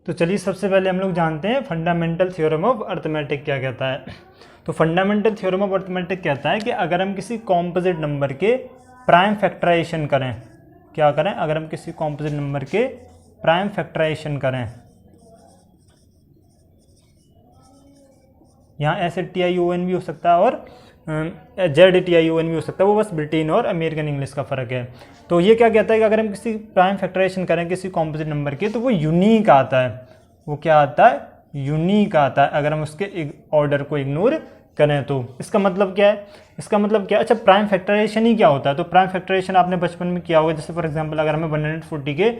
तो चलिए सबसे पहले हम लोग जानते हैं फंडामेंटल थ्योरम ऑफ अर्थमेटिक क्या कहता है। तो फंडामेंटल थ्योरम ऑफ अर्थमेटिक कहता है कि अगर हम किसी कॉम्पोजिट नंबर के प्राइम फैक्टराइजेशन करें, क्या करें, अगर हम किसी कॉम्पोजिट नंबर के प्राइम फैक्टराइजेशन करें, यहाँ SATION भी हो सकता है और ZATION भी हो सकता है, वो बस ब्रिटेन और अमेरिकन इंग्लिश का फ़र्क है। तो ये क्या कहता है कि अगर हम किसी प्राइम फैक्टराइजेशन करें किसी कॉम्पोजिट नंबर के, तो वो यूनिक आता है। वो क्या आता है? यूनिक आता है अगर हम उसके ऑर्डर को इग्नोर करें। तो इसका मतलब क्या है? इसका मतलब क्या है? अच्छा, प्राइम फैक्टराइजेशन ही क्या होता है? तो प्राइम फैक्टराइजेशन आपने बचपन में किया होगा। जैसे फॉर एग्जांपल अगर हमें 140 के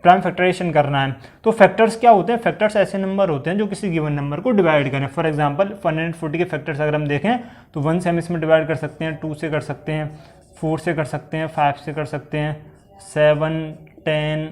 प्राइम फैक्टराइजेशन करना है तो फैक्टर्स क्या होते हैं? फैक्टर्स ऐसे नंबर होते हैं जो किसी गिवन नंबर को डिवाइड करें। फॉर एग्जांपल 140 के फैक्टर्स अगर हम देखें तो 1 से हम इसमें डिवाइड कर सकते हैं, 2 से कर सकते हैं, 4 से कर सकते हैं, 5 से कर सकते हैं, 7, 10,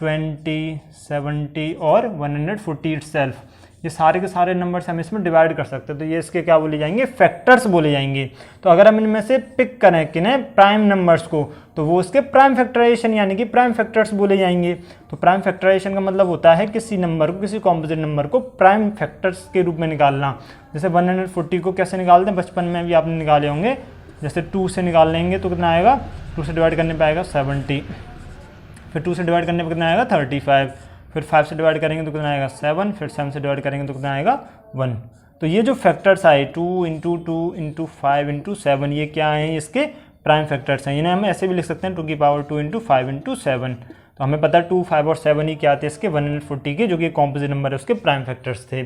20, 70 और 140 इटसेल्फ। ये सारे के सारे नंबर्स हम इसमें डिवाइड कर सकते हैं। तो ये इसके क्या बोले जाएंगे? फैक्टर्स बोले जाएंगे। तो अगर हम इनमें से पिक करें किन्हें? प्राइम नंबर्स को, तो वो उसके प्राइम फैक्टराइजेशन यानी कि प्राइम फैक्टर्स बोले जाएंगे। तो प्राइम फैक्टराइजेशन का मतलब होता है किसी नंबर को, किसी कॉम्पोजिट नंबर को प्राइम फैक्टर्स के रूप में निकालना। जैसे 140 को कैसे निकालते हैं? बचपन में भी आपने निकाले होंगे। जैसे 2 से निकाल लेंगे तो कितना आएगा? 2 से डिवाइड करने पर आएगा 70, फिर 2 से डिवाइड करने पर कितना आएगा? 35, फिर 5 से डिवाइड करेंगे तो कितना आएगा? 7, फिर 7 से डिवाइड करेंगे तो कितना आएगा? 1। तो ये जो फैक्टर्स आए 2 इंटू 2 इंटू 5 इंटू 7, ये क्या हैं? इसके प्राइम फैक्टर्स हैं। इन्हें हम ऐसे भी लिख सकते हैं 2 की पावर 2 इंटू 5 इंटू 7। तो हमें पता है 2, 5 और 7 ही क्या आते हैं इसके 140 के, जो कि कॉम्पोजिट नंबर है उसके प्राइम फैक्टर्स थे।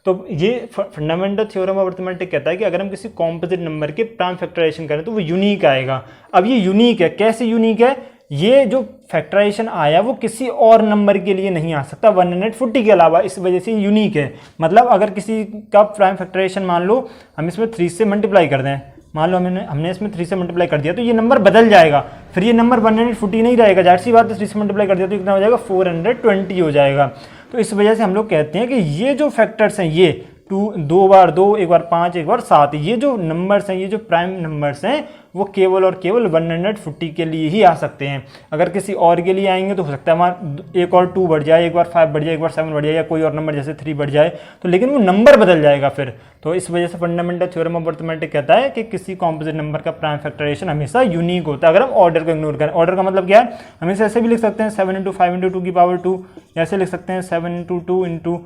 तो ये फंडामेंटल थ्योरम ऑफ अर्थमेटिक कहता है कि अगर हम किसी कॉम्पोजिट नंबर के प्राइम फैक्टराइजेशन करें तो वो यूनिक आएगा। अब ये यूनिक है, कैसे यूनिक है? ये जो फैक्टराइजेशन आया वो किसी और नंबर के लिए नहीं आ सकता 140 के अलावा, इस वजह से यूनिक है। मतलब अगर किसी का प्राइम फैक्टराइजेशन मान लो हम इसमें 3 से मल्टीप्लाई कर दें, मान लो हमने इसमें 3 से मल्टीप्लाई कर दिया तो ये नंबर बदल जाएगा, फिर ये नंबर 140 नहीं रहेगा। जाहिर सी बात है 3 से मल्टीप्लाई कर दिया तो कितना हो जाएगा? 420 हो जाएगा। तो इस वजह से हम लोग कहते हैं कि ये जो फैक्टर्स हैं, ये 2 बार 2, एक बार 5, एक बार 7, ये जो नंबर्स हैं, ये जो प्राइम नंबर्स हैं, वो केवल और केवल 140 के लिए ही आ सकते हैं। अगर किसी और के लिए आएंगे तो हो सकता है हमारा एक और 2 बढ़ जाए, एक बार 5 बढ़ जाए, एक बार 7 बढ़ जाए, या कोई और नंबर जैसे 3 बढ़ जाए, तो लेकिन वो नंबर बदल जाएगा फिर। तो इस वजह से फंडामेंटल थ्योरम ऑफ अर्थमेटिक कहता है कि किसी कॉम्पोजिट नंबर का प्राइम फैक्टराइजेशन हमेशा यूनिक होता है अगर हम ऑर्डर को इग्नोर करें। ऑर्डर का मतलब क्या है? हम इसे ऐसे भी लिख सकते हैं 7 इंटू 5 इंटू 2 की पावर 2, ऐसे लिख सकते हैं 7 इंटू 2 इंटू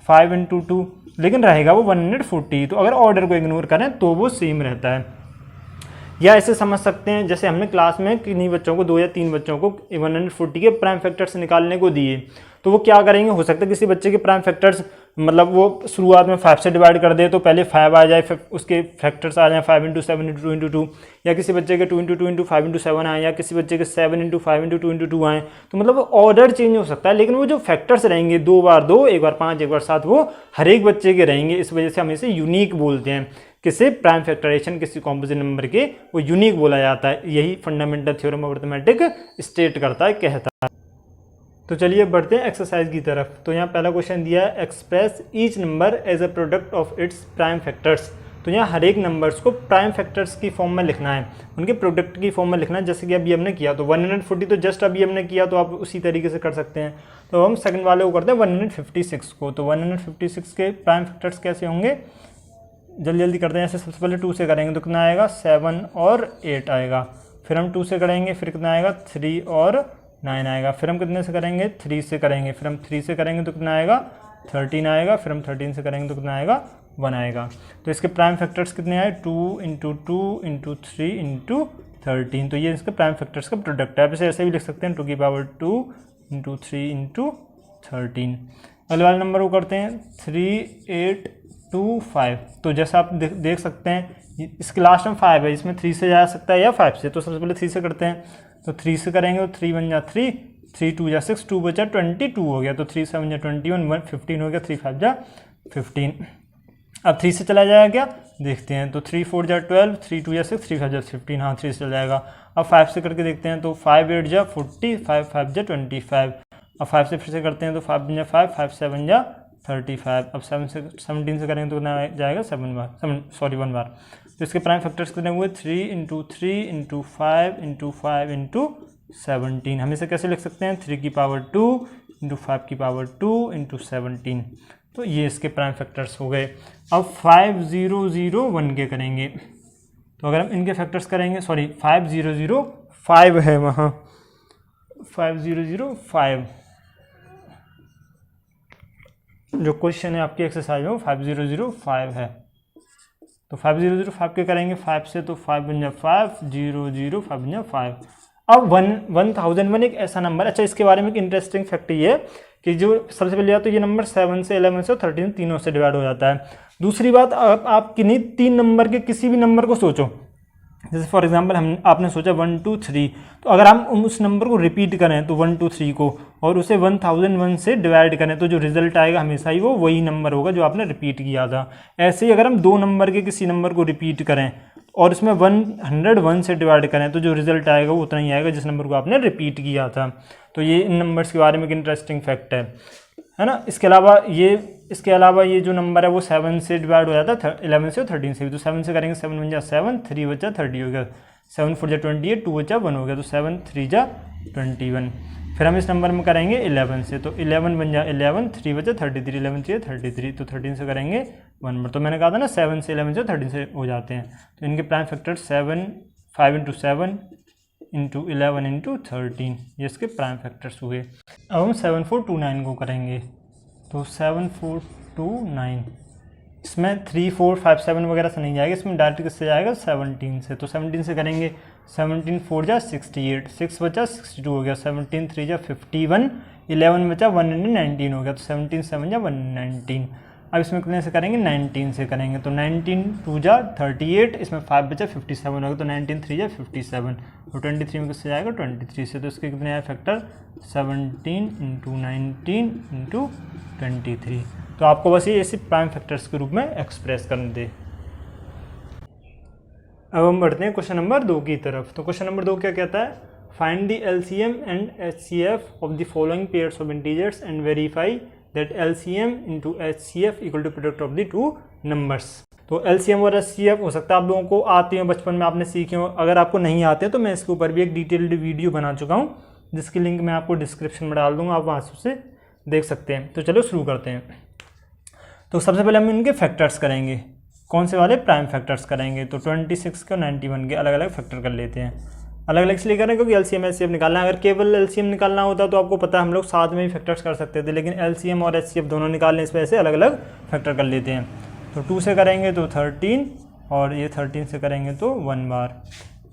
5 इंटू 2, लेकिन रहेगा वो 140। तो अगर ऑर्डर को इग्नोर करें तो वो सेम रहता है। या ऐसे समझ सकते हैं जैसे हमने क्लास में किन्हीं बच्चों को, 2 या 3 बच्चों को 140 के प्राइम फैक्टर्स निकालने को दिए, तो वो क्या करेंगे? हो सकता है किसी बच्चे के प्राइम फैक्टर्स मतलब वो शुरुआत में 5 से डिवाइड कर दे तो पहले 5 आ जाए, फिर उसके फैक्टर्स आ जाए 5 इंटू 7 इंटू 2 इंटू 2, या किसी बच्चे के 2 इंटू 2 इंटू 5 इंटू 7 आए, या किसी बच्चे के 7 इंटू 5 इंटू 2 इंटू 2 आए। तो मतलब ऑर्डर चेंज हो सकता है, लेकिन वो जो फैक्टर्स रहेंगे 2 बार 2, एक बार 5, एक बार 7, वो हर एक बच्चे के रहेंगे। इस वजह से हम इसे यूनिक बोलते हैं। किसी प्राइम फैक्टराइजेशन किसी कॉम्पोजिट नंबर के वो यूनिक बोला जाता है। यही fundamental theorem of arithmetic state करता है, कहता है। तो चलिए बढ़ते हैं एक्सरसाइज की तरफ। तो यहाँ पहला क्वेश्चन दिया है, express each number as a product of its prime factors. तो यहाँ हर एक नंबर्स को प्राइम फैक्टर्स की फॉर्म में लिखना है, उनके प्रोडक्ट की फॉर्म में लिखना है, जैसे कि अभी हमने किया। तो 140 तो जस्ट अभी हमने किया, तो आप उसी तरीके से कर सकते हैं। तो हम सेकंड वाले को करते हैं 156 को। तो 156 के प्राइम फैक्टर्स कैसे होंगे? जल्दी जल्दी करते हैं। ऐसे सबसे पहले 2 से करेंगे तो कितना आएगा? 7 और 8 आएगा। फिर हम 2 से करेंगे, फिर कितना आएगा? 3 और 9 आएगा। फिर हम कितने से करेंगे? 3 से करेंगे। फिर हम 3 से करेंगे तो कितना आएगा? 13 आएगा। फिर हम 13 से करेंगे तो कितना आएगा? 1 आएगा। तो इसके प्राइम फैक्टर्स कितने आए? 2 इंटू 2 इंटू 3 इंटू 13। तो ये इसके प्राइम फैक्टर्स का प्रोडक्ट है। आप इसे ऐसे भी लिख सकते हैं 2 की पावर 2 इंटू 3 इंटू 13। अगले वाले नंबर को करते हैं 3, 8, 2, 5। तो जैसा आप देख सकते हैं इसके लास्ट में 5 है, इसमें 3 से जा सकता है या 5 से। तो सबसे पहले 3 से करते हैं। तो 3 से करेंगे तो 3 1 जा 3, 3 2 जा 6, 2 बचा 22 हो गया। तो 3 7 जा 21, 1 15 हो गया, 3 5 जा 15। अब 3 से चला जाएगा क्या? देखते हैं। तो 3 4 जा 12, 3 2 जा 6, 3 5 जा 15। हाँ, 3 से चला जाएगा। अब 5 से करके देखते हैं। तो 5 8 जा 40, 5 5 जा 25। अब 5 से फिर से करते हैं। तो 5 जा 5, 5 7 जा 35। अब 17 से करेंगे तो कितना जाएगा? 1 बार। तो इसके प्राइम फैक्टर्स कितने हुए? 3 इंटू 3 इंटू 5 इंटू 5 इंटू 17। हम इसे कैसे लिख सकते हैं? 3 की पावर 2 इंटू 5 की पावर 2 इंटू 17। तो ये इसके प्राइम फैक्टर्स हो गए। अब 5001 के करेंगे, तो अगर हम इनके फैक्टर्स करेंगे, सॉरी 5005 है वहाँ, 5005 जो क्वेश्चन है आपकी एक्सरसाइज में 5005 है। तो 5005 के करेंगे 5 से, तो 5 बन जा 5, 0 0 5 बन जा 5। अब 1001 एक ऐसा नंबर, अच्छा इसके बारे में एक इंटरेस्टिंग फैक्ट ये है कि जो सबसे पहले तो ये नंबर 7 से 11 से 13 तीनों से डिवाइड हो जाता है। दूसरी बात, आप किन्हीं 3 नंबर के किसी भी नंबर को सोचो, जैसे फॉर एग्जांपल आपने सोचा 1 2 3, तो अगर हम उस नंबर को रिपीट करें तो 1 2 3 को, और उसे 1001 से डिवाइड करें, तो जो रिजल्ट आएगा हमेशा ही वो वही नंबर होगा जो आपने रिपीट किया था। ऐसे ही अगर हम 2 नंबर के किसी नंबर को रिपीट करें और उसमें 101 से डिवाइड करें, तो जो रिजल्ट आएगा वो उतना ही आएगा जिस नंबर को आपने रिपीट किया था। तो ये इन नंबर्स के बारे में एक इंटरेस्टिंग फैक्ट है ना। इसके अलावा ये जो नंबर है वो 7 से डिवाइड हो जाता है, 11 से और 13 से भी। तो 7 से करेंगे 7 बन जा 7, 3 बचा 30 हो गया, 7 4 जा 28, 2 बचा 1 हो गया, तो 7 3 जा 21। फिर हम इस नंबर में करेंगे 11 से, तो 11 बन जा 11, 3 बचा 33, 11 3 33, तो 13 से करेंगे 1 नंबर। तो मैंने कहा था ना 7 से 11 से 13 से हो जाते हैं। तो इनके prime factor 7, 5 into 7 into 11 into 13, ये इसके प्राइम फैक्टर्स हुए। अब हम 7429 को करेंगे, तो 7429 इसमें 3 4 5 7 वगैरह से नहीं जाएगा, इसमें डायरेक्ट किससे जाएगा 17 से। तो 17 से करेंगे 17 4 जा 68, 6 बचा 62 हो गया, 17 3 जा 51, 11 बचा 119 हो गया, तो 17 7 जा 119। अब इसमें कितने से करेंगे 19 से करेंगे, तो 19 2 जा 38, इसमें 5 बचा 57 होगा, तो 19 3 जा 57, और 23 में किससे जाएगा 23 से। तो इसके कितने आए फैक्टर 17 इंटू 19 इंटू 23। तो आपको बस ये ऐसे प्राइम फैक्टर्स के रूप में एक्सप्रेस करने दे। अब हम बढ़ते हैं क्वेश्चन नंबर 2 की तरफ। तो क्वेश्चन नंबर 2 क्या कहता है, find the LCM and HCF of the following pairs of integers and verify that LCM into HCF equal to product of the 2 numbers. तो LCM और HCF हो सकता है आप लोगों को आते हो, बचपन में आपने सीखे हो। अगर आपको नहीं आते तो मैं इसके ऊपर भी एक डिटेल्ड वीडियो बना चुका हूँ, जिसकी लिंक मैं आपको डिस्क्रिप्शन में डाल दूँगा, आप वहाँ से देख सकते हैं। तो चलो शुरू करते हैं। तो सबसे पहले हम इनके फैक्टर्स करेंगे, कौन से वाले प्राइम फैक्टर्स करेंगे। तो 26 के और 91 के अलग अलग फैक्टर कर लेते हैं। अलग अलग इसलिए करें क्योंकि LCM HCF निकालना है। अगर केवल LCM निकालना होता तो आपको पता है हम लोग साथ में ही फैक्टर्स कर सकते थे, लेकिन LCM और HCF दोनों निकालने, इस वजह से अलग अलग फैक्टर कर लेते हैं। तो 2 से करेंगे तो 13, और ये 13 से करेंगे तो 1 बार।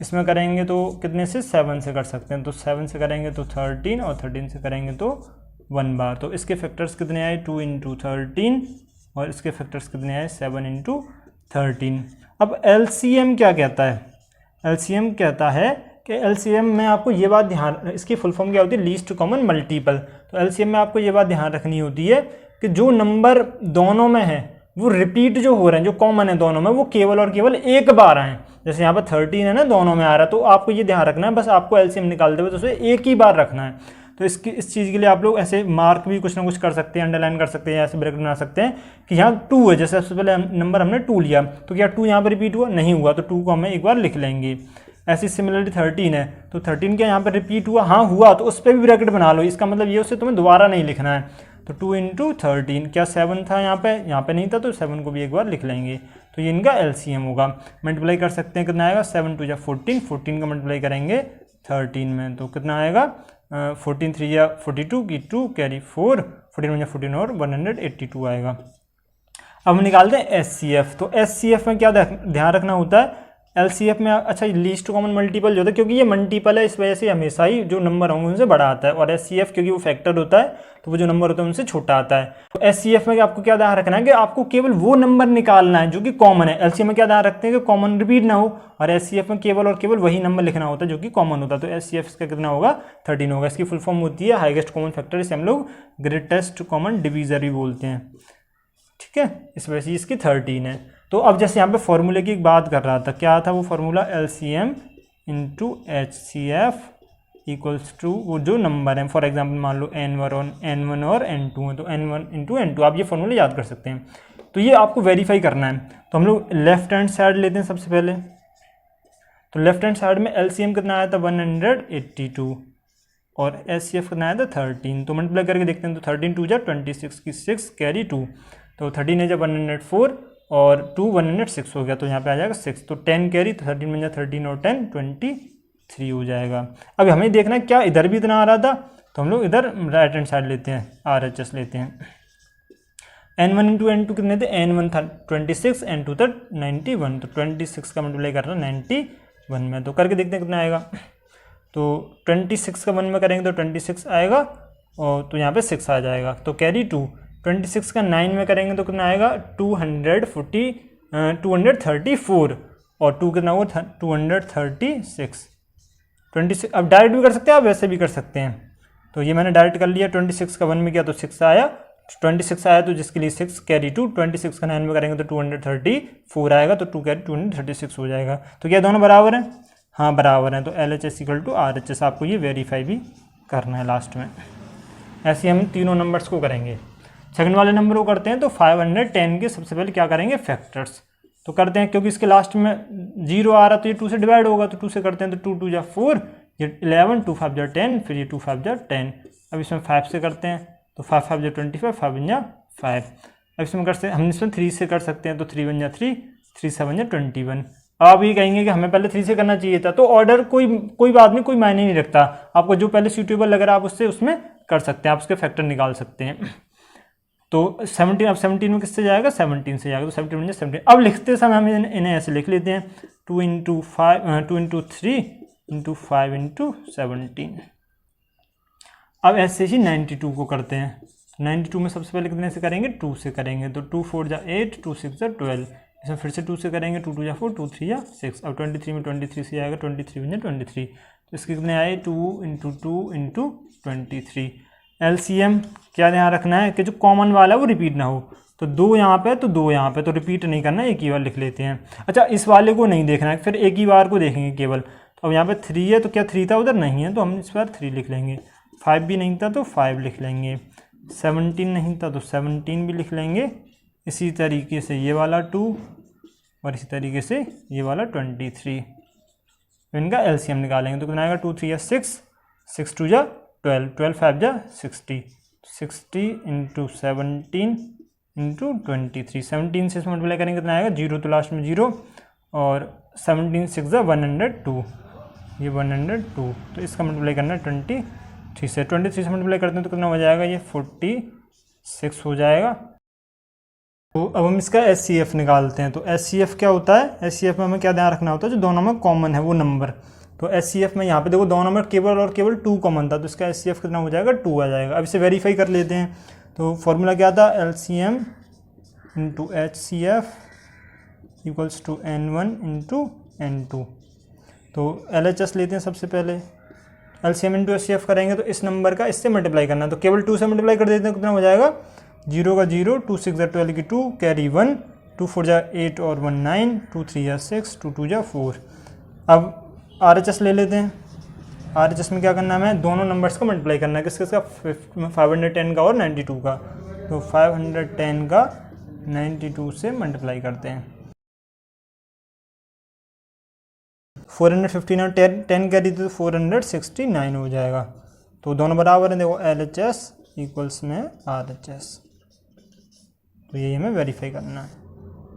इसमें करेंगे तो कितने से 7 से कर सकते हैं, तो 7 से करेंगे तो 13, और 13 से करेंगे तो 1 बार। तो इसके फैक्टर्स कितने आए 2 इंटू 13, और इसके फैक्टर्स कितने आए 7 इंटू 13। अब LCM क्या कहता है, LCM कहता है कि LCM में आपको ये बात ध्यान, इसकी फुल फॉर्म क्या होती है लीस्ट कॉमन मल्टीपल। तो LCM में आपको ये बात ध्यान रखनी होती है कि जो नंबर दोनों में है वो रिपीट जो हो रहे हैं, जो कॉमन है दोनों में, वो केवल और केवल एक बार आए। जैसे यहाँ पर 13 है ना, दोनों में आ रहा है, तो आपको ये ध्यान रखना है, बस आपको LCM निकालते हुए तो उसे एक ही बार रखना है। तो इस चीज़ के लिए आप लोग ऐसे मार्क भी कुछ ना कुछ कर सकते हैं, अंडरलाइन कर सकते हैं, ऐसे ब्रैकेट बना सकते हैं कि यहाँ 2 है। जैसे सबसे पहले नंबर हमने 2 लिया, तो क्या 2 यहाँ पर रिपीट हुआ, नहीं हुआ, तो 2 को हमें एक बार लिख लेंगे। ऐसी सिमिलरली 13 है, तो 13 क्या यहाँ पर रिपीट हुआ, हाँ हुआ, तो उस पर भी ब्रैकेट बना लो। इसका मतलब ये उससे तुम्हें दोबारा नहीं लिखना है। तो 2 इंटू 13, क्या 7 था यहाँ पे नहीं था, तो 7 को भी एक बार लिख लेंगे। तो ये इनका LCM होगा। मल्टीप्लाई कर सकते हैं, कितना आएगा 7 2 जा 14, 14 का मल्टीप्लाई करेंगे 13 में, तो कितना आएगा 14 3 या 42 की 2 कैरी 4, 14 जा 14 और 182 आएगा। अब हम निकालते हैं HCF। तो HCF में क्या ध्यान रखना होता है, LCF में अच्छा लीस्ट कॉमन मल्टीपल जो होता है, क्योंकि ये मल्टीपल है इस वजह से हमेशा ही जो नंबर होंगे उनसे बड़ा आता है, और HCF क्योंकि वो फैक्टर होता है तो वो जो नंबर होता है उनसे छोटा आता है। तो HCF में आपको क्या ध्यान रखना है कि आपको केवल वो नंबर निकालना है जो कि कॉमन है। LCM में क्या ध्यान रखते हैं कि कॉमन रिपीट ना हो, और HCF में केवल और केवल वही नंबर लिखना होता है जो कि कॉमन होता है। तो HCF का कितना होगा 13 होगा। इसकी फुल फॉर्म होती है हाईएस्ट कॉमन फैक्टर, इसे हम लोग ग्रेटेस्ट कॉमन डिवीजर भी बोलते हैं, ठीक है, इस वजह से इसकी 13 है। तो अब जैसे यहाँ पे फॉर्मूले की बात कर रहा था, क्या था वो formula LCM into HCF equals to वो जो नंबर है, फॉर एग्जांपल मान लो N1 और N2 है, तो N1 इंटू N2 आप ये फॉर्मूला याद कर सकते हैं। तो ये आपको वेरीफाई करना है। तो हम लोग लेफ्ट हैंड साइड लेते हैं सबसे पहले। तो लेफ्ट हैंड साइड में LCM कितना आया था 182, और HCF कितना आया था 13, तो मल्टीप्लाई करके देखते हैं। तो 13 2 जा 26 की 6 कैरी 2, तो 13 है जब 104 और 2 106 हो गया, तो यहाँ पे आ जाएगा 6, तो 10 कैरी, तो 13 बन जाए 13 और 10 23 हो जाएगा। अब हमें देखना है क्या इधर भी इतना आ रहा था, तो हम लोग इधर राइट हैंड साइड लेते हैं, RHS लेते हैं। N1 इंटू N2 कितने थे, N1 था 26, N2 था 91, तो 26 का मल्टीप्लाई कर रहा है 91 में, तो करके देखते हैं कितना आएगा। तो 26 का 1 में करेंगे तो 26 आएगा, और तो यहाँ पे 6 आ जाएगा, तो कैरी 2। 26 का 9 में करेंगे तो कितना आएगा 234, और 2 कितना हुआ 236। 26 अब डायरेक्ट भी कर सकते हैं, आप वैसे भी कर सकते हैं। तो ये मैंने डायरेक्ट कर लिया, 26 का 1 में किया तो 6 आया, 26 आया तो जिसके लिए 6 कैरी 2, 26 का 9 में करेंगे तो 234 आएगा, तो 2 कैरी 236 हो जाएगा। तो क्या दोनों बराबर हैं? हाँ बराबर हैं। तो LHS इक्वल टू RHS आपको ये वेरीफाई भी करना है लास्ट में। ऐसे हम तीनों नंबर्स को करेंगे। सेकंड वाले नंबर को करते हैं, तो 510 के सबसे पहले क्या करेंगे फैक्टर्स, तो करते हैं क्योंकि इसके लास्ट में 0 आ रहा तो ये 2 से डिवाइड होगा, तो 2 से करते हैं, तो 2 2 जा 4, ये 11, 2 5 जा 10, फिर ये 2 5 जा 10। अब इसमें 5 से करते हैं, तो 5 5 जा 25, 5 बन जा 5। अब इसमें कर सकते हैं, हम इसमें 3 से कर सकते हैं, तो 3 बन जा 3, 3 7 जा 21। अब आप ये कहेंगे कि हमें पहले 3 से करना चाहिए था, तो ऑर्डर कोई बात नहीं, कोई मायने नहीं रखता, आपको जो पहले सूटेबल लग रहा है आप उसमें कर सकते हैं, आप उसके फैक्टर निकाल सकते हैं। तो 17, अब 17 में किससे जाएगा 17 से जाएगा, तो 17 बन जाए 17। अब लिखते समय हम इन्हें ऐसे लिख लेते हैं, 2 इंटू 3 इंटू 5 इंटू 17। अब ऐसे ही 92 को करते हैं, 92 में सबसे पहले कितने से करेंगे 2 से करेंगे, तो 2 4 जा 8, 2 6 जा 12, इसमें फिर से 2 से करेंगे, 2 2 जा 4, 2 3 जा 6। अब 23 में 23 से आएगा, 23 बन जाए 23, तो इसके कितने आए 2 इंटू 2 इंटू 23। LCM क्या ध्यान रखना है कि जो कॉमन वाला है वो रिपीट ना हो, तो 2 यहाँ पे तो 2 यहाँ पे, तो रिपीट नहीं करना, एक ही बार लिख लेते हैं। अच्छा इस वाले को नहीं देखना है, फिर एक ही बार को देखेंगे केवल। तो अब यहाँ पे 3 है, तो क्या 3 था उधर नहीं है, तो हम इस बार 3 लिख लेंगे। 5 भी नहीं था तो 5 लिख लेंगे। 17 नहीं था तो 17 भी लिख लेंगे। इसी तरीके से ये वाला 2 और इसी तरीके से ये वाला 23। इनका LCM निकालेंगे तो कितना आएगा 2 3 या 6, 6 2 जा 12, 12 5 जा 60, 60 इंटू 17 इंटू 23। 17 से मल्टीप्लाई करेंगे कितना आएगा 0, तो लास्ट में 0, और 17 6 जा 102, ये 102, तो इसका मल्टीप्लाई करना है 23 से। 23 से मल्टीप्लाई करते हैं तो कितना हो जाएगा, ये 46 हो जाएगा। तो अब हम इसका SCF निकालते हैं। तो SCF क्या होता है, SCF में हमें क्या ध्यान रखना होता है, जो दोनों में कॉमन है वो नंबर। तो SCF में यहाँ पे देखो दोनों में केवल और केवल 2 कॉमन था, तो इसका SCF कितना हो जाएगा 2 आ जाएगा। अब इसे वेरीफाई कर लेते हैं। तो फॉर्मूला क्या था, LCM into HCF equals to N1 into N2। तो LHS लेते हैं सबसे पहले, LCM इंटू HCF करेंगे तो इस नंबर का इससे मल्टीप्लाई करना है, तो केवल 2 से मल्टीप्लाई कर देते हैं, कितना हो जाएगा 0 का 0, 2 6 जा 12 की 2 कैरी 1, 2 4 जा 8 और 1 9, 2 3 जा 6, 2 2 जा 4। अब RHS ले लेते हैं। RHS में क्या करना है, हमें दोनों नंबर्स को मल्टीप्लाई करना है, किसका 510 का और 92 का। तो 510 का 92 से मल्टीप्लाई करते हैं। 415 और 10 कैरी तो 469 हो जाएगा। तो दोनों बराबर हैं, देखो LHS इक्वल्स में RHS। तो यही हमें वेरीफाई करना है।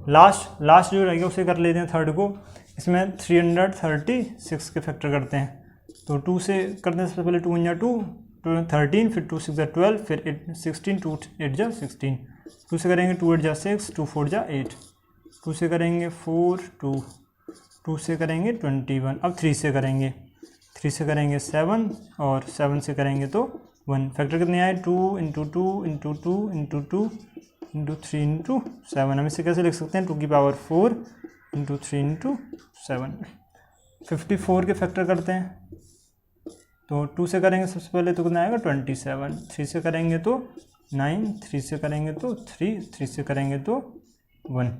लास्ट जो रहेगा उसे कर लेते हैं थर्ड को। इसमें 336 के फैक्टर करते हैं, तो 2 से करते हैं सबसे पहले, 2 1 जा 2, 13, फिर 2 6 जा 12, फिर 16, 2 8 जा 16। 2 से करेंगे 2 8 जा 6, 2 4 जा 8, 2 से करेंगे 4 2, 2 से करेंगे 21। अब 3 से करेंगे, 3 से करेंगे 7, और 7 से करेंगे तो 1। फैक्टर कितने आए 2 into 2 into 2 into 2 into 3 into 7। हम इसे कैसे लिख सकते हैं, 2 की पावर 4 इंटू 3 इंटू 7। 54 के फैक्टर करते हैं, तो 2 से करेंगे सबसे पहले तो कितना आएगा 27, 3 से करेंगे तो 9, 3 से करेंगे तो 3, 3 से करेंगे तो 1।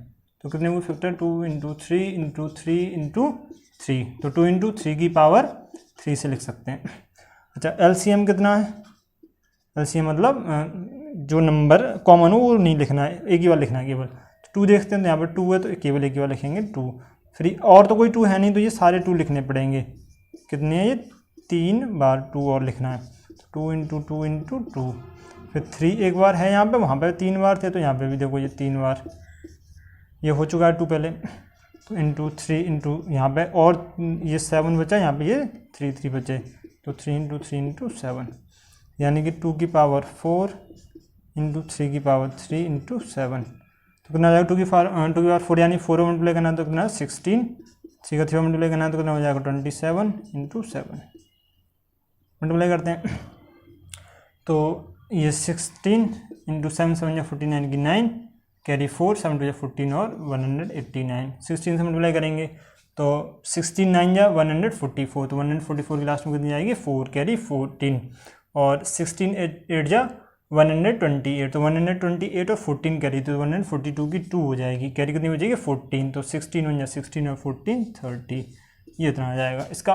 तो कितने हुए फैक्टर 2 इंटू 3 इंटू 3 इंटू 3, तो 2 इंटू 3 की पावर 3 से लिख सकते हैं। अच्छा LCM कितना है, LCM मतलब जो नंबर कॉमन हो वो नहीं लिखना है, एक ही बार लिखना है केवल। 2 देखते हैं तो यहाँ पर 2 है, तो केवल एक ही बार लिखेंगे 2। फिर और तो कोई 2 है नहीं, तो ये सारे 2 लिखने पड़ेंगे। कितने हैं ये 3 बार 2 और लिखना है, 2 इंटू 2 इंटू 2, फिर 3 एक बार है यहाँ पे, वहाँ पे 3 बार थे, तो यहाँ पे भी देखो ये 3 बार, ये हो चुका है 2 पहले, तो इंटू 3 इंटू यहाँ पे और ये 7 बचा, यहाँ पे ये 3 बचे, तो 3 इंटू 3 इंटू 7, यानी कि 2 की पावर 4 इंटू 3 की पावर 3 इंटू 7, तो कितना हो जाएगा 2 की पावर 4, यानी 4 में मल्टीप्लाई करना है तो कितना 16, 3 का 3 मल्टीप्लाई करना है तो कितना हो जाएगा 27 इंटू 7, मल्टीप्लाई करते हैं, तो ये 16 इंटू 7 7 या 49 की 9, कैरी 4 7 टू या 14 और 189, 16 से मल्टीप्लाई करेंगे तो 16 9 या 144, तो 144 की लास्ट में कितनी जाएगी 4, कैरी 14, और 16 8 जा 128, तो 128 और 14 कैरी, तो 142 की 2 हो जाएगी, कैरी कितनी हो जाएगी 14, तो 16 1 या 16 और 14 30, ये इतना आ जाएगा। इसका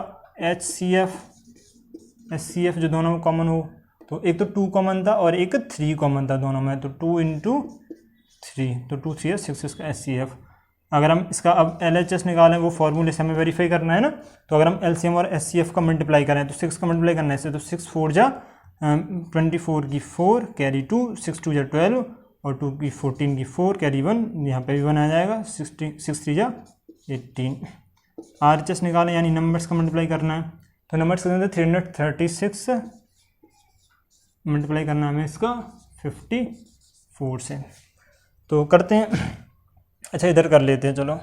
HCF जो दोनों में कॉमन हो, तो एक तो 2 कॉमन था और एक 3 कॉमन था दोनों में, तो 2 इंटू 3, तो 2 3 6 इसका HCF। अगर हम इसका अब LHS निकालें, वो फॉर्मूले से हमें वेरीफाई करना है ना, तो अगर हम LCM और HCF का मल्टीप्लाई करें तो 6 का मल्टीप्लाई करना है इससे, तो 6 4 जा 24 की 4, कैरी 2, 6 2 जा 12 और 2 की 14 की 4, कैरी 1, यहाँ पे भी 1 आ जाएगा, 6 3 जा 18। RHS निकालें, यानी नंबर्स का मल्टीप्लाई करना है, तो नंबर्स कितने थे 336, मल्टीप्लाई करना है हमें इसका 54 से, तो करते हैं। अच्छा इधर कर लेते हैं, चलो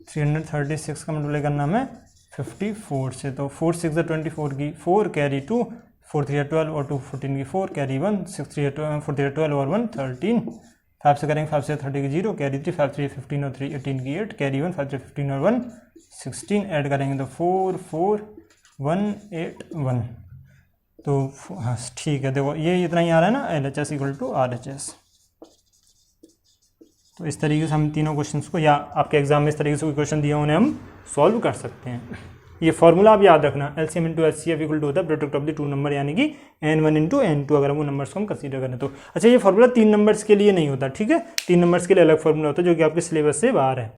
336 का मल्टीप्लाई करना हमें 54 से, तो 4 6 24 की 4, कैरी 2, 4 3 12 और 2 14 की 4, कैरी 1, 6 3 4 3 12 और 1 13, 5 से करेंगे 5 से 30 की 0, कैरी 3, 5 3 15 और 3 18 की 8, कैरी 1, 5 3 15 और 1 16, ऐड करेंगे तो 4 4 1 8 1, तो हाँ ठीक है, देखो ये इतना ही आ रहा है ना, LHS इक्वल टू RHS। तो इस तरीके से हम तीनों क्वेश्चंस को, या आपके एग्जाम में इस तरीके से कोई क्वेश्चन दिया उन्हें हम सॉल्व कर सकते हैं। ये फॉर्मूला आप याद रखना, LCM into HCF equal to होता है प्रोडक्ट ऑफ द 2 नंबर, यानी कि N1 इंटू N2, अगर वो नंबर्स को हम कंसीडर करें तो। अच्छा ये फॉर्मूला 3 नंबर्स के लिए नहीं होता, ठीक है, 3 नंबर्स के लिए अलग फॉर्मूला होता है जो कि आपके सिलेबस से बाहर है।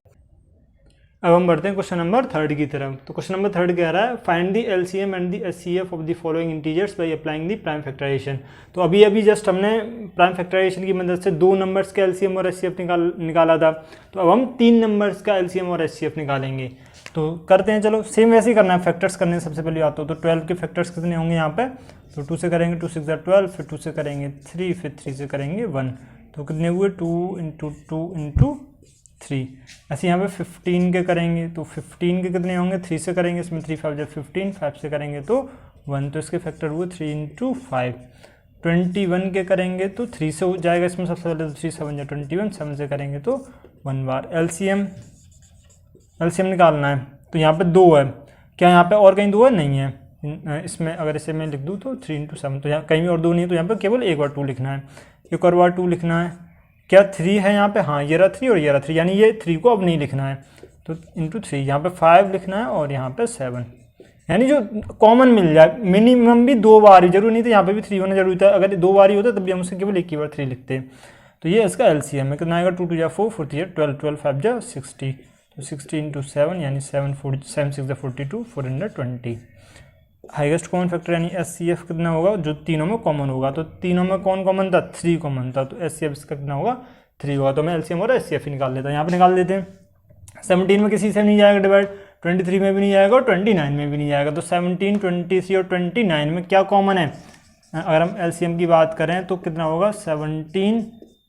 अब हम बढ़ते हैं क्वेश्चन नंबर 3 की तरफ। तो क्वेश्चन नंबर 3 कह रहा है find the LCM and the HCF of the following integers by applying the prime factorization. तो अभी जस्ट हमने प्राइम फैक्टराइजेशन की मदद से 2 नंबर्स का LCM और HCF निकाला था, तो अब हम 3 नंबर्स का LCM और HCF निकालेंगे। तो करते हैं, चलो सेम वैसे ही करना है, फैक्टर्स करने सबसे पहले आता हो, तो 12 के फैक्टर्स कितने होंगे यहाँ पे, तो 2 से करेंगे 2 6 12, फिर 2 से करेंगे 3, फिर 3 से करेंगे 1, तो कितने हुए 2 इंटू 2 इंटू 3। ऐसे यहाँ पे 15 के करेंगे तो 15 के कितने होंगे, 3 से करेंगे, इसमें 3 5 जब 15, 5 से करेंगे तो 1, तो इसके फैक्टर हुए 3 इंटू 5। 21 के करेंगे तो 3 से हो जाएगा, इसमें सबसे पहले तो 3 7 या 21, 7 से करेंगे तो 1 बार। LCM निकालना है, तो यहाँ पे 2 है, क्या यहाँ पे और कहीं 2 है, नहीं है इसमें, अगर इसे मैं लिख दूँ तो 3 इंटू 7, तो यहाँ कहीं भी और 2 नहीं है, तो यहाँ पे केवल एक बार 2 लिखना है, एक और बार 2 लिखना है। क्या 3 है यहाँ पे, हाँ ये रहा 3 और ये रहा 3, यानी ये 3 को अब नहीं लिखना है, तो इंटू 3, यहाँ पे 5 लिखना है और यहाँ पे 7, यानी जो कॉमन मिल जाए, मिनिमम भी 2 बार ही, जरूरी नहीं था यहाँ पे भी 3 होना जरूरी था, अगर 2 बार ही होता तब भी हम उससे केवल एक ही बार 3 लिखते। तो ये इसका LCM है, कितना आएगा 2 2 जा 4 4 3 12 12 5 जा 60, तो 60 इंटू 7 यानी 7 6 42 420। हाईएस्ट कॉमन फैक्टर यानी HCF कितना होगा, जो तीनों में कॉमन होगा, तो तीनों में कौन कॉमन था, 3 कॉमन था, तो HCF इसका कितना होगा 3 होगा, तो मैं LCM और HCF निकाल लेता हूँ, यहाँ पे निकाल देते हैं। 17 में किसी से नहीं जाएगा डिवाइड, 23 में भी नहीं जाएगा और 29 में भी नहीं जाएगा, तो 17 23 और 29 में क्या कॉमन है, अगर हम LCM की बात करें तो कितना होगा 17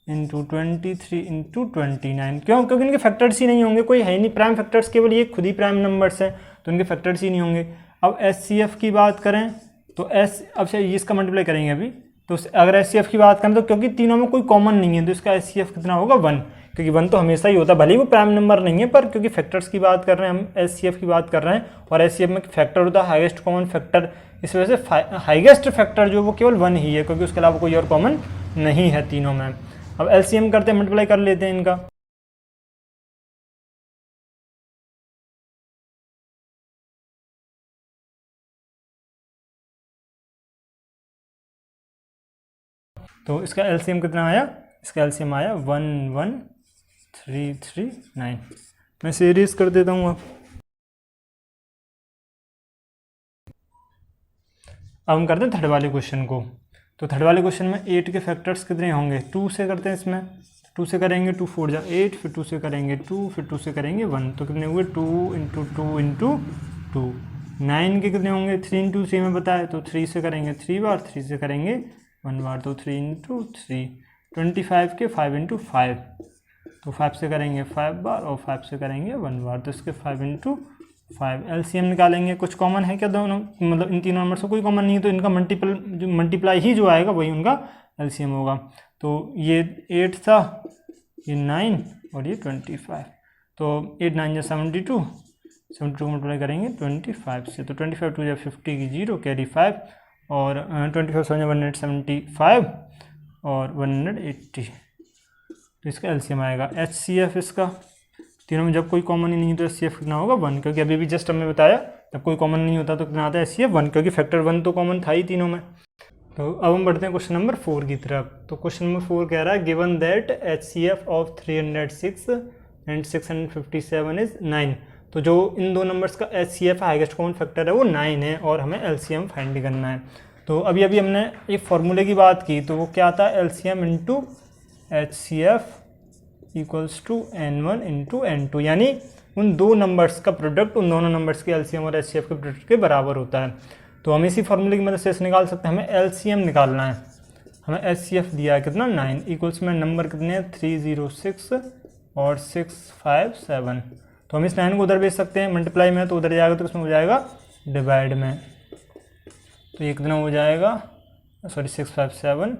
इंटू 23 इंटू 29, क्यों, क्योंकि इनके फैक्टर्स ही नहीं होंगे, कोई है ही नहीं प्राइम फैक्टर्स, केवल ये खुद ही प्राइम नंबर्स हैं, तो इनके फैक्टर्स ही नहीं होंगे। अब HCF की बात करें तो अब से इसका मल्टीप्लाई करेंगे अभी, तो अगर HCF की बात करें तो क्योंकि तीनों में कोई कॉमन नहीं है, तो इसका HCF कितना होगा 1, क्योंकि 1 तो हमेशा ही होता है, भले ही वो प्राइम नंबर नहीं है, पर क्योंकि फैक्टर्स की बात कर रहे हैं हम, HCF की बात कर रहे हैं, और HCF में फैक्टर होता है हाईएस्ट कॉमन फैक्टर, इस वजह से हाईएस्ट फैक्टर जो वो केवल 1 ही है, क्योंकि उसके अलावा कोई और कॉमन नहीं है तीनों में। अब LCM करते हैं, मल्टीप्लाई कर लेते हैं इनका, तो इसका LCM कितना आया, इसका LCM आया 11339। मैं सीरीज कर देता हूँ अब, अब हम करते हैं थर्ड वाले क्वेश्चन को। तो थर्ड वाले क्वेश्चन में 8 के फैक्टर्स कितने होंगे, 2 से करते हैं इसमें, 2 से करेंगे 2 4 जा 8, फिर 2 से करेंगे 2, फिर 2 से करेंगे 1, तो कितने हुए 2 × 2 × 2। 9 के कितने होंगे, 3 × 3 में बताया, तो 3 से करेंगे 3 बार, 3 से करेंगे 1 बार, तो 3 × 3। 25 के 5 × 5, तो 5 से करेंगे 5 बार और 5 से करेंगे 1 बार, तो इसके 5 × 5। एलसीएम निकालेंगे, कुछ कॉमन है क्या दोनों, मतलब इन तीनों नंबर से कोई कॉमन नहीं है, तो इनका मल्टीप्लाई ही जो आएगा वही उनका एलसीएम होगा। तो ये 8 था, ये 9 और ये 25, तो 8 9 जा 72, 72 मल्टीप्लाई करेंगे 25 से, तो 25 2 जा 50 की 0 कैरी 5, और 25 7 175 और 180, तो इसका एलसीएम आएगा। HCF इसका तीनों में जब कोई कॉमन ही नहीं है तो HCF कितना होगा 1, क्योंकि अभी भी जस्ट हमने बताया जब कोई कॉमन नहीं होता तो कितना आता है HCF 1, क्योंकि फैक्टर 1 तो कॉमन था ही तीनों में। तो अब हम बढ़ते हैं क्वेश्चन नंबर 4 की तरफ। तो क्वेश्चन नंबर 4 कह रहा है given that HCF of 306 and 657 is 9। तो जो इन दो नंबर्स का HCF हाईएस्ट कॉमन फैक्टर है वो 9 है और हमें LCM फाइंड करना है। तो अभी हमने एक फॉर्मूले की बात की, तो वो क्या था, LCM into HCF equals to N1 into N2, यानी उन दो नंबर्स का प्रोडक्ट उन दोनों नंबर्स के LCM और HCF के प्रोडक्ट के बराबर होता है। तो हम इसी फॉर्मूले की मदद से निकाल सकते हैं। हमें LCM निकालना है, हमें HCF दिया है कितना 9, इक्वल्स में नंबर कितने हैं 306 और 657। तो हम इस 9 को उधर भेज सकते हैं, मल्टीप्लाई में तो उधर जाएगा, तो इसमें हो जाएगा डिवाइड में, तो ये कितना हो जाएगा, सॉरी 657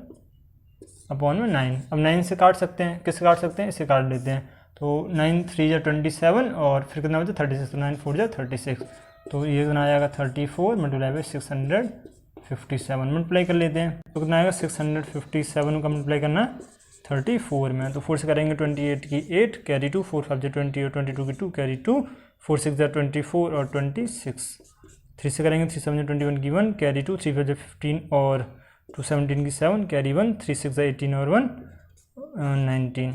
अपॉन में 9। अब 9 से काट सकते हैं, किससे काट सकते हैं, इससे काट लेते हैं, तो 9 3 जा 27 और फिर कितना बचा 36, तो 9 4 जा 36, तो ये कितना आ जाएगा 34 मल्टीप्लाई बाई 657 मल्टीप्लाई कर लेते हैं, तो कितना आएगा 657 का मल्टीप्लाई करना है 34 में, तो 4 से करेंगे 28 की 8 कैरी 2, 4 5 जा 20 और 22 की 2 कैरी 2, 4 6 जा 24 और 26, 3 से करेंगे 3 7 जा 21 की 1 कैरी 2, 3 5 जा 15 और 2 17 की 7 कैरी 1, 3 6 जा 18 और 1 19,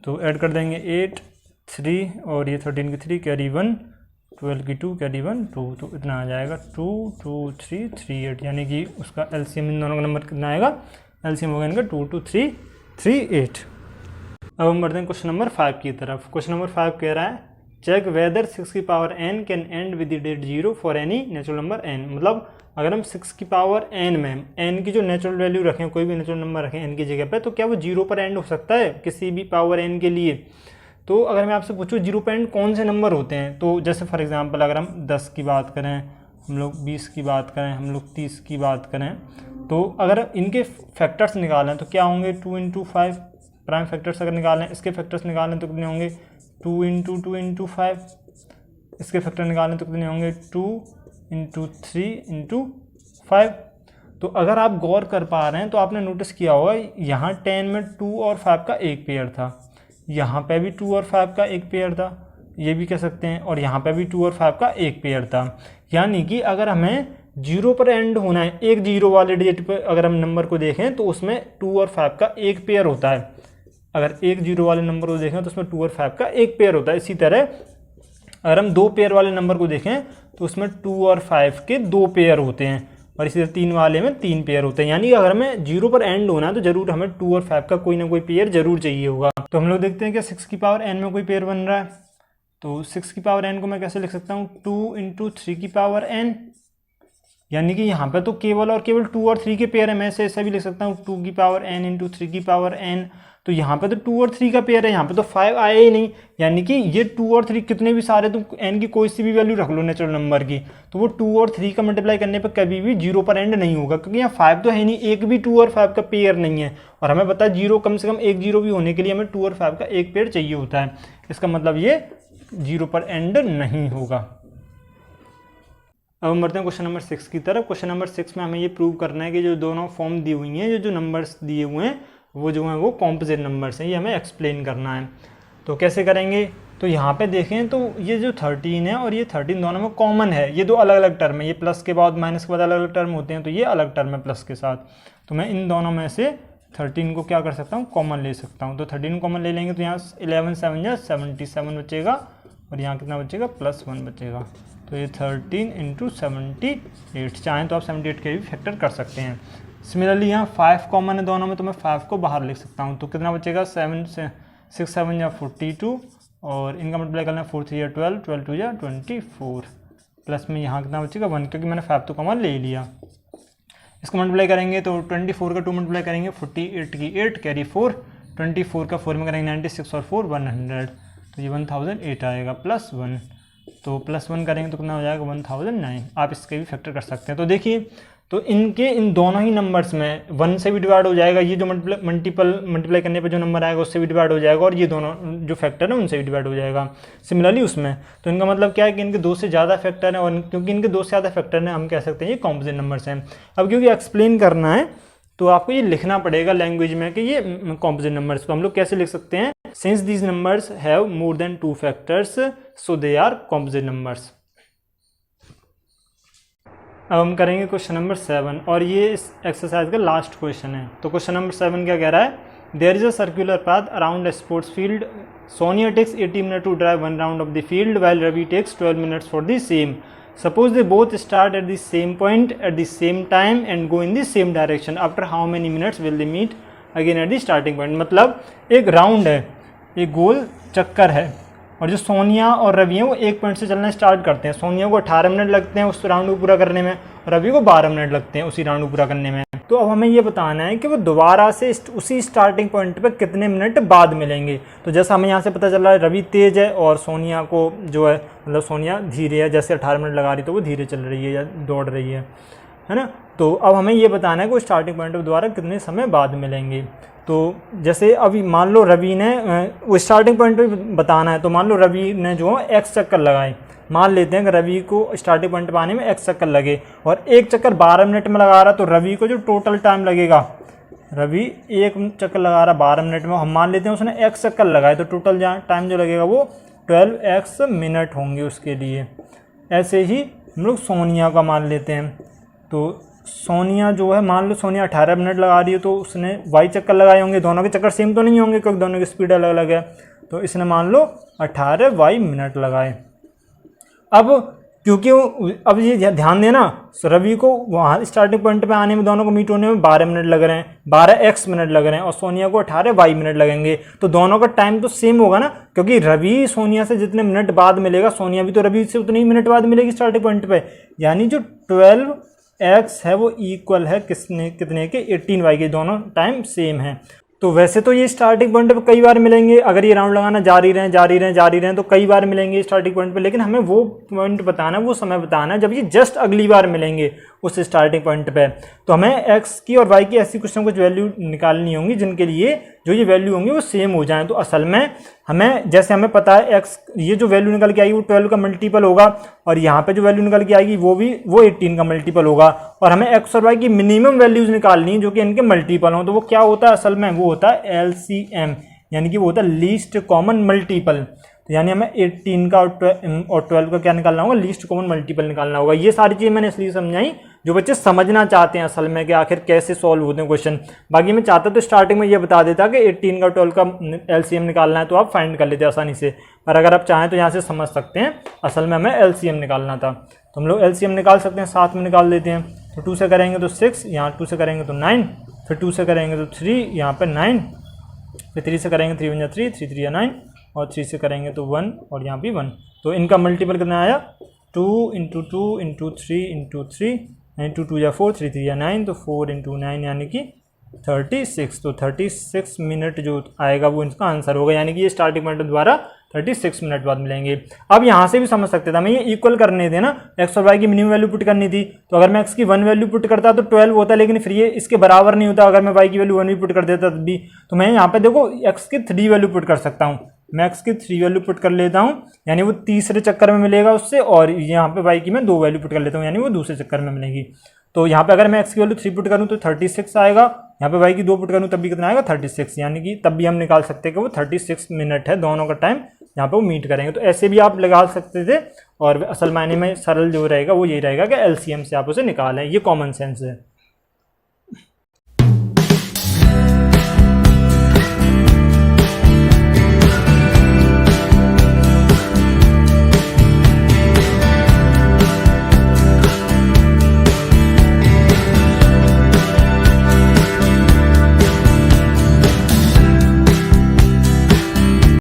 तो ऐड कर देंगे 8 3 और ये 13 की 3 कैरी 1, 12 की 2 कैरी 1 2, तो इतना आ जाएगा 2 2 3 3 8, यानी कि उसका एलसीएम इन दोनों का नंबर कितना आएगा, एलसीएम होगा इनका 2 2 3 3 8। अब हम बढ़ते हैं क्वेश्चन नंबर 5 की तरफ। क्वेश्चन नंबर 5 कह रहा है चेक वेदर 6 की power n can and with the digit 0 for any natural number n। मतलब अगर हम 6 की पावर n में n की जो नेचुरल वैल्यू रखें, कोई भी नेचुरल नंबर रखें n की जगह पे, तो क्या वो 0 पर एंड हो सकता है किसी भी पावर n के लिए। तो अगर मैं आपसे पूछूँ 0 पर एंड कौन से नंबर होते हैं, तो जैसे फॉर एग्जांपल अगर हम 10 की बात करें, हम लोग 20 की बात करें, हम लोग 30 की बात करें, तो अगर इनके फैक्टर्स निकालें तो क्या होंगे 2 × 5 प्राइम फैक्टर्स अगर निकालें, इसके फैक्टर्स निकालें तो कितने होंगे 2 × 2 × 5, इसके फैक्टर निकालें तो कितने होंगे 2 × 3 × 5। तो अगर आप गौर कर पा रहे हैं तो आपने नोटिस किया होगा यहाँ 10 में 2 और 5 का एक पेयर था, यहाँ पे भी 2 और 5 का एक पेयर था, ये भी कह सकते हैं, और यहाँ पे भी 2 और 5 का एक पेयर था। यानी कि अगर हमें 0 पर एंड होना है, एक 0 वाले डिजिट पर अगर हम नंबर को देखें तो उसमें 2 और 5 का एक पेयर होता है। अगर एक 0 वाले नंबर को देखें तो उसमें 2 और 5 का एक पेयर होता है। इसी तरह अगर हम 2 पेयर वाले नंबर को देखें तो उसमें 2 और 5 के 2 पेयर होते हैं, और इसी तरह 3 वाले में 3 पेयर होते हैं। यानी अगर हमें 0 पर एंड होना है तो जरूर हमें 2 और 5 का कोई ना कोई पेयर जरूर चाहिए होगा। तो हम लोग देखते हैं कि 6 की पावर n में कोई पेयर बन रहा है, तो 6 की पावर n को मैं कैसे लिख सकता हूँ 2 × 3 की पावर n, यानी कि यहाँ पे तो केवल और केवल 2 और 3 के पेयर है। मैं ऐसा भी लिख सकता हूँ 2 की पावर n × 3 की पावर n, तो यहाँ पे तो 2 और 3 का पेयर है, यहाँ पे तो 5 आया ही नहीं। यानी कि ये 2 और 3 कितने भी सारे, तुम n की कोई सी भी वैल्यू रख लो नेचुरल नंबर की, तो वो 2 और 3 का मल्टीप्लाई करने पर कभी भी 0 पर एंड नहीं होगा, क्योंकि यहाँ 5 तो है नहीं, एक भी 2 और 5 का पेयर नहीं है। और हमें पता है 0 कम से कम एक 0 भी होने के लिए हमें 2 और 5 का एक पेयर चाहिए होता है। इसका मतलब ये 0 पर एंड नहीं होगा। अब हम बढ़ते हैं क्वेश्चन नंबर 6 की तरफ। क्वेश्चन नंबर 6 में हमें ये प्रूव करना है कि जो दोनों फॉर्म दी हुई हैं, जो नंबर्स दिए हुए हैं वो जो हैं वो कॉम्पोजिट नंबर्स हैं, ये हमें एक्सप्लेन करना है। तो कैसे करेंगे, तो यहाँ पे देखें तो ये जो 13 है और ये 13 दोनों में कॉमन है, ये दो अलग अलग टर्म है, ये प्लस के बाद माइनस के बाद अलग अलग टर्म होते हैं, तो ये अलग टर्म है प्लस के साथ। तो मैं इन दोनों में से 13 को क्या कर सकता हूँ, कॉमन ले सकता हूँ। तो 13 कॉमन ले लेंगे तो यहाँ 11 7 जा 77 बचेगा, और यहाँ कितना बचेगा +1 बचेगा। तो ये 13 इंटू 78, चाहें तो आप 78 के भी फैक्टर कर सकते हैं। सिमिलरली यहाँ 5 कॉमन है दोनों में, तो मैं 5 को बाहर लिख सकता हूँ, तो कितना बचेगा 7 से 6 7 या 42, और इनका मल्टीप्लाई करना है 4 3 या 12, 12 2 या 24, प्लस में यहाँ कितना बचेगा 1, क्योंकि मैंने 5 तो कॉमन ले लिया। इसको मल्टीप्लाई करेंगे तो 24 का 2 मल्टीप्लाई करेंगे 48 की 8 कैरी 4, 24 का 4 में करेंगे 96 और 4 100, तो ये 1008 आएगा प्लस 1, तो प्लस 1 करेंगे तो कितना हो जाएगा 1009। आप इसके भी फैक्टर कर सकते हैं। तो देखिए, तो इन दोनों ही नंबर्स में 1 से भी डिवाइड हो जाएगा, ये जो मल्टीप्लाई करने पे जो नंबर आएगा उससे भी डिवाइड हो जाएगा, और ये दोनों जो फैक्टर है उनसे भी डिवाइड हो जाएगा सिमिलरली उसमें। तो इनका मतलब क्या है कि इनके 2 से ज़्यादा फैक्टर हैं, और क्योंकि इनके 2 से ज़्यादा फैक्टर हैं हम कह सकते हैं ये कॉम्पोजिट नंबर्स हैं। अब क्योंकि एक्सप्लेन करना है तो आपको ये लिखना पड़ेगा लैंग्वेज में कि ये कॉम्पोजिट नंबर्स को हम लोग कैसे लिख सकते हैं, since these numbers have more than 2 factors so they are composite numbers. अब हम करेंगे क्वेश्चन नंबर 7, और ये इस एक्सरसाइज का लास्ट क्वेश्चन है। तो क्वेश्चन नंबर 7 क्या कह रहा है, there is a circular path around a sports field, Sonia takes 80 minute to drive 1 round of the field while Ravi takes 12 minutes for the same. Suppose they both start at the same point at the same time and go in the same direction, after how many minutes will they meet again at the starting point. मतलब एक round है, एक गोल चक्कर है, और जो सोनिया और रवि हैं वो एक पॉइंट से चलना स्टार्ट करते हैं। सोनिया को 18 मिनट लगते हैं उस राउंड को पूरा करने में, और रवि को 12 मिनट लगते हैं उसी राउंड को पूरा करने में। तो अब हमें ये बताना है कि वो दोबारा से उसी स्टार्टिंग पॉइंट पे कितने मिनट बाद मिलेंगे। तो जैसा हमें यहाँ से पता चल रहा है रवि तेज है और सोनिया को जो है मतलब सोनिया धीरे है, जैसे 18 मिनट लगा रही तो वो धीरे चल रही है या दौड़ रही है ना। तो अब हमें ये बताना है कि वो स्टार्टिंग पॉइंट पर दोबारा कितने समय बाद मिलेंगे। तो जैसे अभी मान लो रवि ने वो स्टार्टिंग पॉइंट पे बताना है, तो मान लो रवि ने जो एक्स चक्कर लगाए, मान लेते हैं कि रवि को स्टार्टिंग पॉइंट पर आने में एक्स चक्कर लगे और एक चक्कर 12 मिनट में लगा रहा, तो रवि को जो टोटल टाइम लगेगा, रवि एक चक्कर लगा रहा 12 मिनट में, हम मान लेते हैं उसने एक्स चक्कर लगाए, तो टोटल टाइम जो लगेगा वो 12x मिनट होंगे उसके लिए। ऐसे ही हम लोग सोनिया का मान लेते हैं, तो सोनिया जो है मान लो सोनिया 18 मिनट लगा रही है, तो उसने वाई चक्कर लगाए होंगे, दोनों के चक्कर सेम तो नहीं होंगे क्योंकि दोनों की स्पीड अलग अलग है, तो इसने मान लो 18 वाई मिनट लगाए। अब क्योंकि अब ये ध्यान देना, रवि को वहाँ स्टार्टिंग पॉइंट पे आने में दोनों को मीट होने में 12 मिनट लग रहे हैं, 12x मिनट लग रहे हैं, और सोनिया को 18 वाई मिनट लगेंगे, तो दोनों का टाइम तो सेम होगा ना, क्योंकि रवि सोनिया से जितने मिनट बाद मिलेगा सोनिया भी तो रवि से उतने ही मिनट बाद मिलेगी स्टार्टिंग पॉइंट पे, यानी जो 12x है वो इक्वल है कितने के 18y के, दोनों टाइम सेम है। तो वैसे तो ये स्टार्टिंग पॉइंट पे कई बार मिलेंगे, अगर ये राउंड लगाना जारी रहें तो कई बार मिलेंगे स्टार्टिंग पॉइंट पे, लेकिन हमें वो पॉइंट बताना है, वो समय बताना है जब ये जस्ट अगली बार मिलेंगे उस स्टार्टिंग पॉइंट पे। तो हमें x की और y की ऐसी कुछ ना कुछ वैल्यू निकालनी होंगी जिनके लिए जो ये वैल्यू होंगी वो सेम हो जाएं। तो असल में हमें जैसे हमें पता है x ये जो वैल्यू निकल के आएगी वो 12 का मल्टीपल होगा, और यहाँ पे जो वैल्यू निकल के आएगी वो 18 का मल्टीपल होगा, और हमें x और y की मिनिमम वैल्यूज निकालनी जो कि इनके मल्टीपल हों। तो वो क्या होता है असल में, वो होता है LCM, यानी कि वो होता है लीस्ट कॉमन मल्टीपल। तो यानी हमें 18 का और 12 का क्या निकालना होगा, लीस्ट कॉमन मल्टीपल निकालना होगा। ये सारी चीज़ें मैंने इसलिए समझाई जो बच्चे समझना चाहते हैं असल में कि आखिर कैसे सॉल्व होते हैं क्वेश्चन। बाकी मैं चाहता तो स्टार्टिंग में ये बता देता कि 18 का 12 का LCM निकालना है तो आप फाइंड कर लेते आसानी से, पर अगर आप चाहें तो यहाँ से समझ सकते हैं असल में हमें LCM निकालना था। तो हम लोग LCM निकाल सकते हैं, साथ में निकाल देते हैं। तो 2 से करेंगे तो 6, यहाँ 2 से करेंगे तो 9, फिर 2 से करेंगे तो 3, यहाँ पर 9, फिर 3 से करेंगे 3 1 3, 3 3 9, और 3 से करेंगे तो 1, और यहाँ भी 1। तो इनका मल्टीपल कितना आया, 2 × 2 × 3 × 3, 2 2 या 4, 3 3 या 9, तो 4 × 9 यानी कि 36। तो 36 मिनट जो आएगा वो इसका आंसर होगा, यानी कि ये स्टार्टिंग पॉइंट द्वारा 36 मिनट बाद मिलेंगे। अब यहाँ से भी समझ सकते थे, हमें ये इक्वल करने थे ना, x और y की मिनिमम वैल्यू पुट करनी थी। तो अगर मैं x की 1 वैल्यू पुट करता तो 12 होता, लेकिन फिर ये इसके बराबर नहीं होता अगर मैं y की वैल्यू 1 भी पुट कर देता तब भी। तो मैं यहाँ पे देखो x की 3 वैल्यू पुट कर सकता हूँ, मैं x की 3 वैल्यू पुट कर लेता हूँ, यानी वो तीसरे चक्कर में मिलेगा उससे, और यहाँ पे y की मैं 2 वैल्यू पुट कर लेता हूँ, यानी वो दूसरे चक्कर में मिलेगी। तो यहाँ पे अगर मैं x की वैल्यू 3 पुट करूँ तो 36 आएगा, यहाँ पे y की 2 पुट करूँ तब भी कितना आएगा 36, यानी कि तब भी हम निकाल सकते हैं कि वो 36 मिनट है, दोनों का टाइम यहाँ पे वो मीट करेंगे। तो ऐसे भी आप लगा सकते थे, और असल मायने में सरल जो रहेगा वो यही रहेगा कि LCM से आप उसे निकालें, ये कॉमन सेंस है।